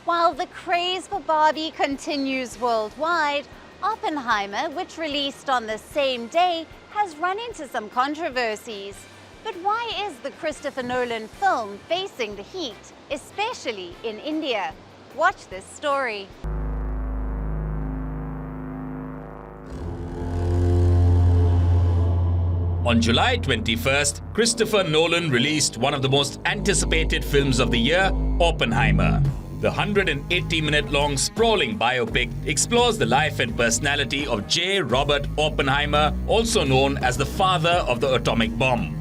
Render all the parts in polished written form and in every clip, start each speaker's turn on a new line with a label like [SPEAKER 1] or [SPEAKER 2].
[SPEAKER 1] While the craze for Barbie continues worldwide, Oppenheimer, which released on the same day, has run into some controversies. But why is the Christopher Nolan film facing the heat, especially in India? Watch this story.
[SPEAKER 2] On July 21st, Christopher Nolan released one of the most anticipated films of the year, Oppenheimer. The 180-minute-long sprawling biopic explores the life and personality of J. Robert Oppenheimer, also known as the father of the atomic bomb.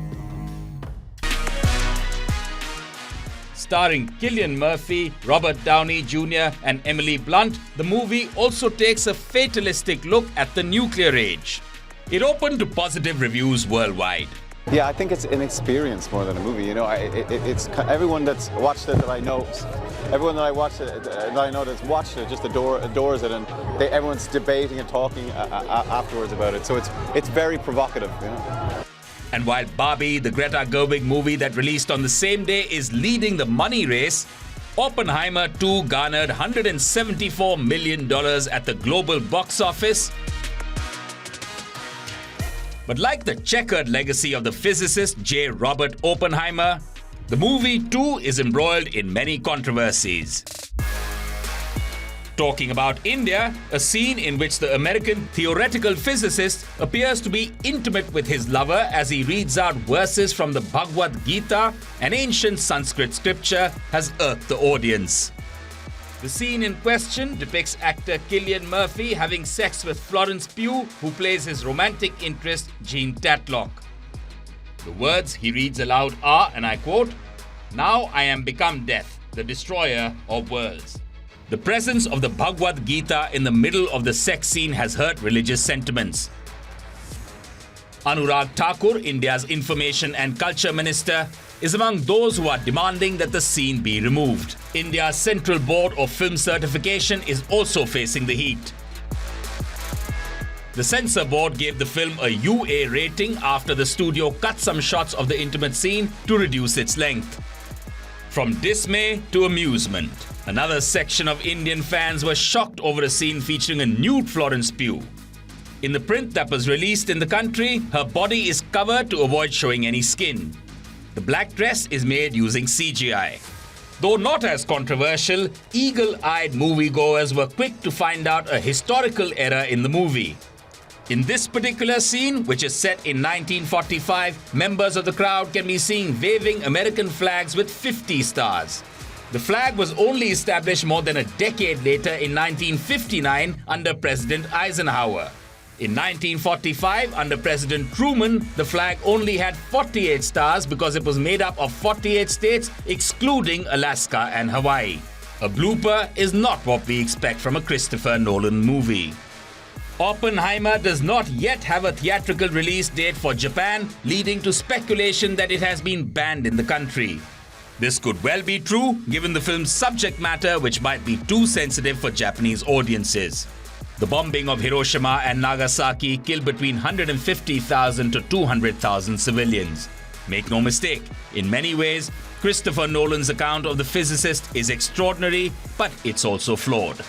[SPEAKER 2] Starring Cillian Murphy, Robert Downey Jr. and Emily Blunt, the movie also takes a fatalistic look at the nuclear age. It opened to positive reviews worldwide.
[SPEAKER 3] Yeah, I think it's an experience more than a movie. You know, it's everyone that's watched it that I know, everyone that I know that's watched it just adores it, and everyone's debating and talking afterwards about it. So it's very provocative, you know.
[SPEAKER 2] And while Barbie, the Greta Gerwig movie that released on the same day, is leading the money race, Oppenheimer II garnered $174 million at the global box office. But like the checkered legacy of the physicist J. Robert Oppenheimer, the movie too is embroiled in many controversies. Talking about India, a scene in which the American theoretical physicist appears to be intimate with his lover as he reads out verses from the Bhagavad Gita, an ancient Sanskrit scripture, has irked the audience. The scene in question depicts actor Cillian Murphy having sex with Florence Pugh, who plays his romantic interest, Jean Tatlock. The words he reads aloud are, and I quote, "Now I am become death, the destroyer of worlds." The presence of the Bhagavad Gita in the middle of the sex scene has hurt religious sentiments. Anurag Thakur, India's Information and Culture Minister, is among those who are demanding that the scene be removed. India's Central Board of Film Certification is also facing the heat. The censor board gave the film a UA rating after the studio cut some shots of the intimate scene to reduce its length. From dismay to amusement, another section of Indian fans were shocked over a scene featuring a nude Florence Pugh. In the print that was released in the country, her body is covered to avoid showing any skin. The black dress is made using CGI. Though not as controversial, eagle-eyed moviegoers were quick to find out a historical error in the movie. In this particular scene, which is set in 1945, members of the crowd can be seen waving American flags with 50 stars. The flag was only established more than a decade later in 1959 under President Eisenhower. In 1945, under President Truman, the flag only had 48 stars because it was made up of 48 states, excluding Alaska and Hawaii. A blooper is not what we expect from a Christopher Nolan movie. Oppenheimer does not yet have a theatrical release date for Japan, leading to speculation that it has been banned in the country. This could well be true, given the film's subject matter, which might be too sensitive for Japanese audiences. The bombing of Hiroshima and Nagasaki killed between 150,000 to 200,000 civilians. Make no mistake, in many ways, Christopher Nolan's account of the physicist is extraordinary, but it's also flawed.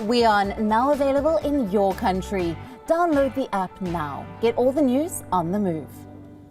[SPEAKER 1] WION now available in your country. Download the app now. Get all the news on the move.